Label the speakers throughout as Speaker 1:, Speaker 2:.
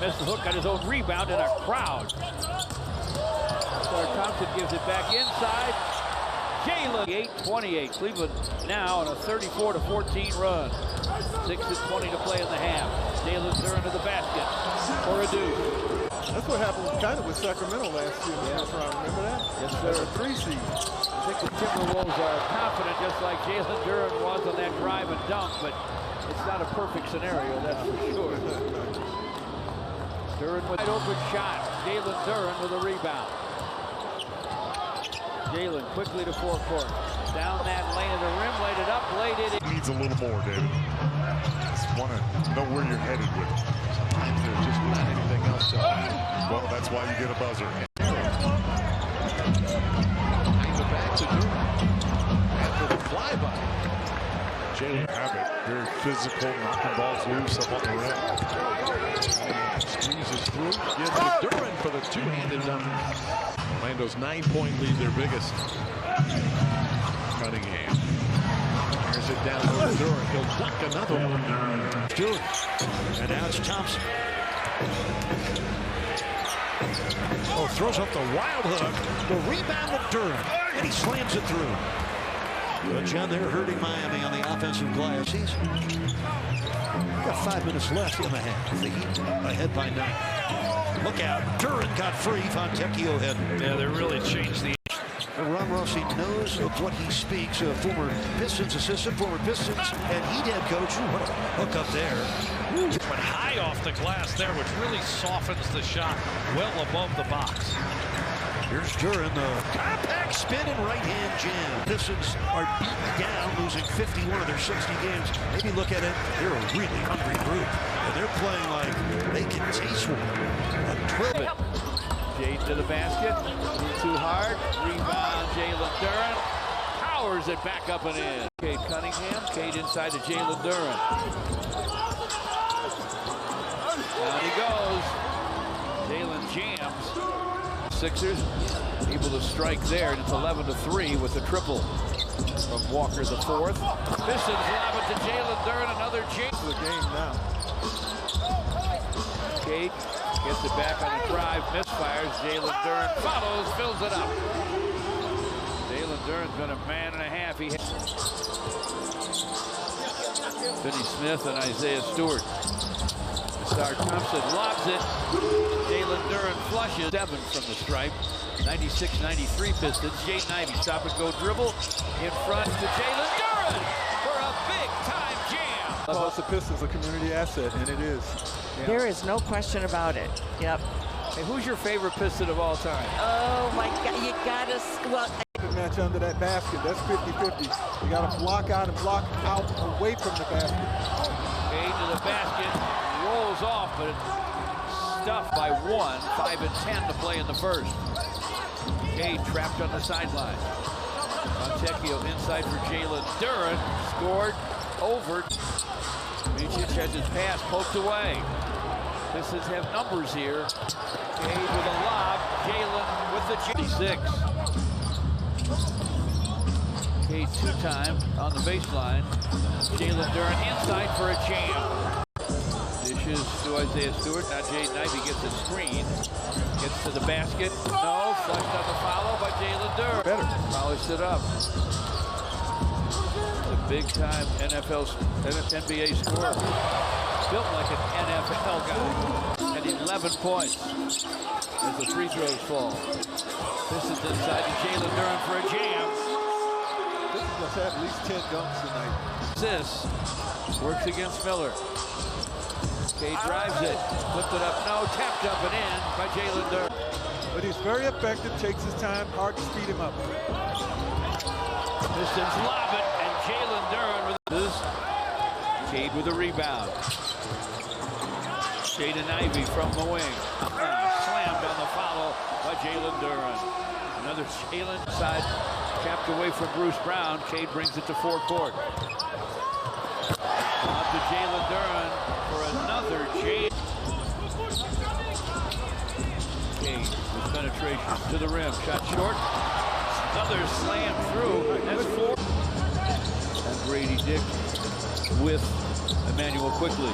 Speaker 1: missed the hook, got his own rebound, and a crowd. Thompson gives it back inside. Jalen, 8-28. Cleveland now on a 34-14 run. 6:20 to play in the half. Jalen Duren to the basket for a deuce.
Speaker 2: That's what happened kind of with Sacramento last year. Remember that?
Speaker 1: Yes, sir.
Speaker 2: A 3 seed.
Speaker 1: I think the Timberwolves are confident, just like Jalen Duren was on that drive and dunk, but it's not a perfect scenario, that's for sure. Duren with an open shot. Jalen Duren with a rebound. Jalen quickly to forecourt. Down that lane of the rim, laid it up, laid it in.
Speaker 3: Needs a little more, David. Just want to know where you're headed with it.
Speaker 4: Sometimes there's just not anything else.
Speaker 3: Well, that's why you get a buzzer.
Speaker 4: Hangs it back to Duren. After the flyby.
Speaker 3: Jalen have it. Very physical, knocking balls loose up on the rim.
Speaker 4: Squeezes through. Gives to Duren for the two-handed dunk. Orlando's 9-point lead, their biggest. Cunningham. Fires it down over Duren. He'll dunk another one.
Speaker 5: Duren. And now it's Thompson. Oh, throws up the wild hook. The rebound of Duren. And he slams it through. But John, they're hurting Miami on the offensive glass. He's got 5 minutes left in the half. The Heat ahead by 9. Look out. Duren got free. Fontecchio had.
Speaker 6: Yeah, they really changed the...
Speaker 5: Ron Rossi knows of what he speaks. A former Pistons assistant, former Pistons and Heat head coach. Ooh, what a hook up there.
Speaker 6: But high off the glass there, which really softens the shot well above the box.
Speaker 5: Here's Duren, the compact spin and right-hand jam. Pistons are beaten down, losing 51 of their 60 games. Maybe look at it, they're a really hungry group. And they're playing like they can taste one. A 12.
Speaker 1: Jade to the basket. Too hard. Rebound, Jalen Duren. Powers it back up and in. Cade Cunningham. Cade inside to Jalen Duren. Down he goes. Jalen jams. Sixers able to strike there, and it's 11-3 with a triple from Walker the fourth. Pistons lob it to Jalen Duren, another jam.
Speaker 2: The game now.
Speaker 1: Cade gets it back on the drive, misfires. Jalen Duren follows, fills it up. Jalen Duren's been a man and a half. He Finney Smith and Isaiah Stewart. Star Thompson lobs it. Jalen Duren flushes. 7 from the stripe. 96-93 Pistons. Jaden Ivey stop and go dribble in front to Jalen Duren for a big time jam.
Speaker 2: Calls the Pistons a community asset, and it is.
Speaker 7: Yeah. There is no question about it. Yep.
Speaker 1: Hey, who's your favorite Piston of all time?
Speaker 7: Oh my God, you gotta, well.
Speaker 2: Match under that basket, that's 50-50. You gotta block out and block out away from the basket.
Speaker 1: Cade to the basket, rolls off, but it's stuffed by 1. 5-10 to play in the first. Cade trapped on the sideline. Fontecchio inside for Jalen Duren, scored over. Mincic has his pass poked away. Pistons have numbers here. Cade with a lob. Jalen with the 26. Cade 2-time on the baseline. Jalen Duren inside for a jam. Dishes to Isaiah Stewart. Now Jaden Ivey gets a screen. Gets to the basket. No, flushed on the follow by Jalen Duren.
Speaker 2: Better.
Speaker 1: Polished it up. Big-time NBA scorer. Built like an NFL guy. And 11 points as the free throws fall. Pistons inside to Jalen Duren for a jam.
Speaker 2: Pistons must have at least 10 dunks tonight.
Speaker 1: This works against Miller. Cade drives it. Flipped it up. No, tapped up and in by Jalen Duren.
Speaker 2: But he's very effective, takes his time, hard to speed him up.
Speaker 1: Pistons lob it. Jalen Duren with this. Cade with a rebound. Jaden Ivey from the wing. Slammed on the follow by Jalen Duren. Another Jalen side capped away from Bruce Brown. Cade brings it to forecourt. Up to Jalen Duren for another Jade. Cade with penetration to the rim. Shot short. Another slam through. That's 4. And Brady Dick with Emmanuel quickly.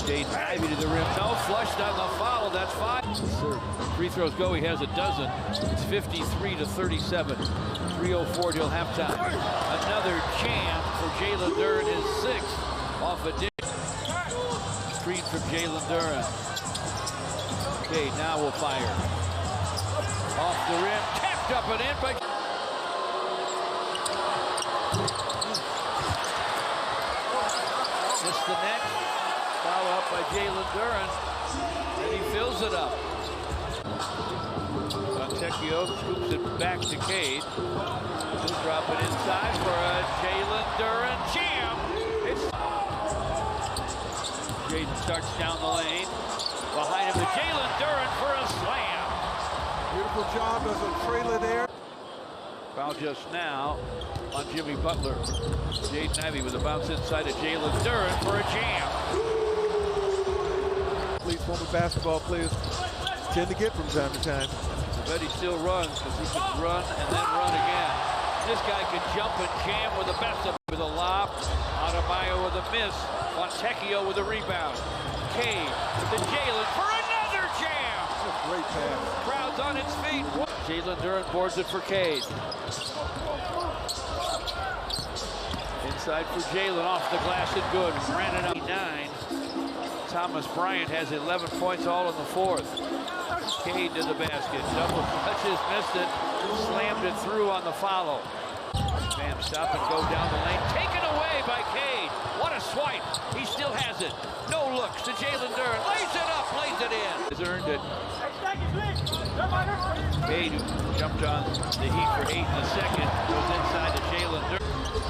Speaker 1: Jaden Ivey to the rim. No, flushed on the foul. That's 5. Free throws go. He has a dozen. It's 53-37. 3:04 till halftime. Another jam for Jalen Duren, his 6th off a dish. Screen from Jalen Duren. Okay, now we'll fire. Off the rim. Tapped up and in by... Missed the net. Foul up by Jalen Duren, and he fills it up. Fontecchio scoops it back to Cade. He'll drop it inside for a Jalen Duren jam. Jaden starts down the lane. Behind him to Jalen Duren for a slam.
Speaker 2: Beautiful job as a trailer there.
Speaker 1: Foul just now on Jimmy Butler. Jaden Ivey with a bounce inside of Jalen Duren for a jam.
Speaker 2: Please, former basketball players tend to get from time to time.
Speaker 1: I bet he still runs because he can run and then run again. This guy can jump and jam with the best of them. With a lob, Adebayo with a miss, Fontecchio with a rebound. Cade to Jalen for another jam.
Speaker 2: That's a great pass.
Speaker 1: Crowd's on its feet. Jalen Duren boards it for Cade. Inside for Jalen, off the glass and good. Ran it up 9. Thomas Bryant has 11 points all in the 4th. Cade to the basket. Double touches, missed it. Slammed it through on the follow. Bam, stop and go down the lane. Taken away by Cade. What a swipe. He still has it. No looks to Jalen Duren. Lays it up, lays it in. Has earned it. Cade, who jumped on the Heat for 8 in the second, goes inside to Jalen Duren.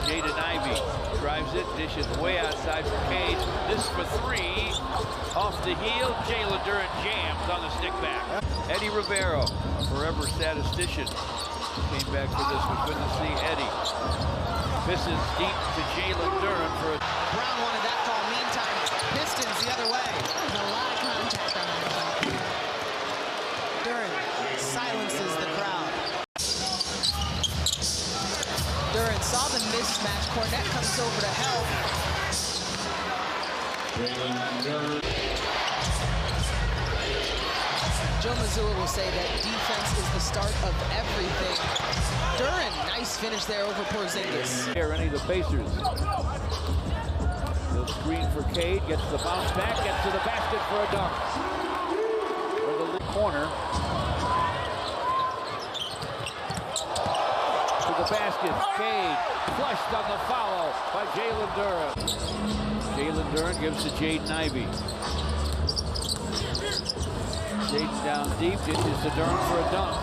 Speaker 1: Jaden Ivey drives it, dishes way outside for Cade. This for 3. Off the heel, Jalen Duren jams on the stick back. Eddie Rivero, forever statistician, came back for this one. Good to see Eddie. Pistons deep to Jalen Duren for a...
Speaker 8: Brown wanted that call. Meantime, Pistons the other way. There's a lot of contact on that shot. Duren silences the crowd. Duren saw the mismatch. Cornette comes over to help. Joe Mazzulla will say that defense is the start of everything. Duren, nice finish there over Porzingis.
Speaker 1: Here, any of the Pacers. The screen for Cade, gets the bounce back, gets to the basket for a dunk. For the corner. To the basket, Cade, flushed on the follow by Jalen Duren. Jalen Duren gives to Jaden Ivey. Jaden down deep, dishes to Duren for a dunk.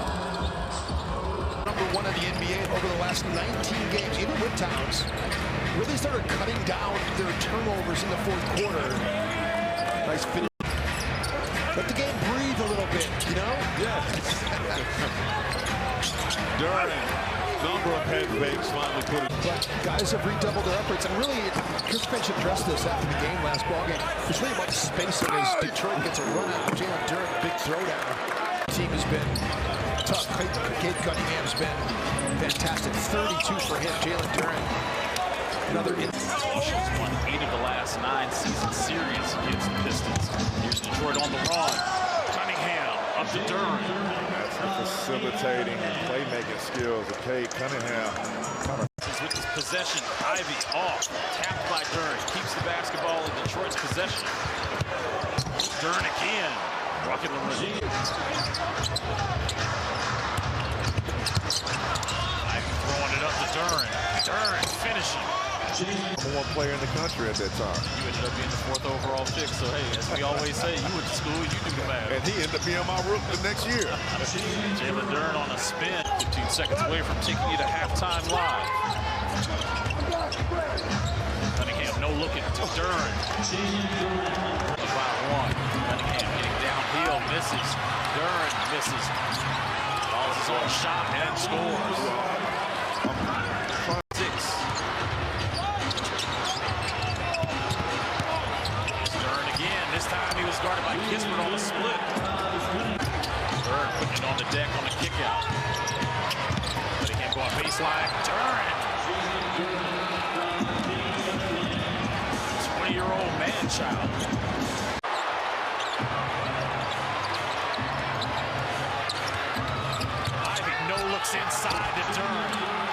Speaker 9: #1 in the NBA over the last 19 games, even with Towns. Really started cutting down their turnovers in the 4th quarter. Nice finish. Let the game breathe a little bit, you know?
Speaker 3: Yes. Duren, number of head fakes finally put it.
Speaker 9: But guys have redoubled their efforts, and really, Chris Finch addressed this after the game last ballgame. There's really much spacing as Detroit gets a run out of Jalen Duren, big throwdown. The team has been tough. Cade Cunningham's been fantastic. 32 for him. Jalen Duren, another
Speaker 10: She's won 8 of the last 9 season series against the Pistons. Here's Detroit on the run. Cunningham up to Duren.
Speaker 3: That's the facilitating and playmaking skills of Cade Cunningham.
Speaker 10: With this possession, Ivey off, tapped by Duren, keeps the basketball in Detroit's possession. Duren again, rocking the rim. Ivey throwing it up to Duren. Duren finishing.
Speaker 3: #1 player in the country at that time.
Speaker 10: You ended up being the 4th overall pick, so hey, as we always say, you went to school, you do the math.
Speaker 3: And he ended up being my rookie the next year.
Speaker 10: Jalen Duren on a spin, 15 seconds away from taking you to halftime live. Cunningham, no looking to Duren. About 1. Cunningham getting downhill, misses. Duren misses. Follows his own shot and scores. 6. Duren again. This time he was guarded by Kispert on the split. Duren putting it on the deck on the kick out. Cunningham going baseline. Duren. 20-year-old man-child. looks inside to Duren.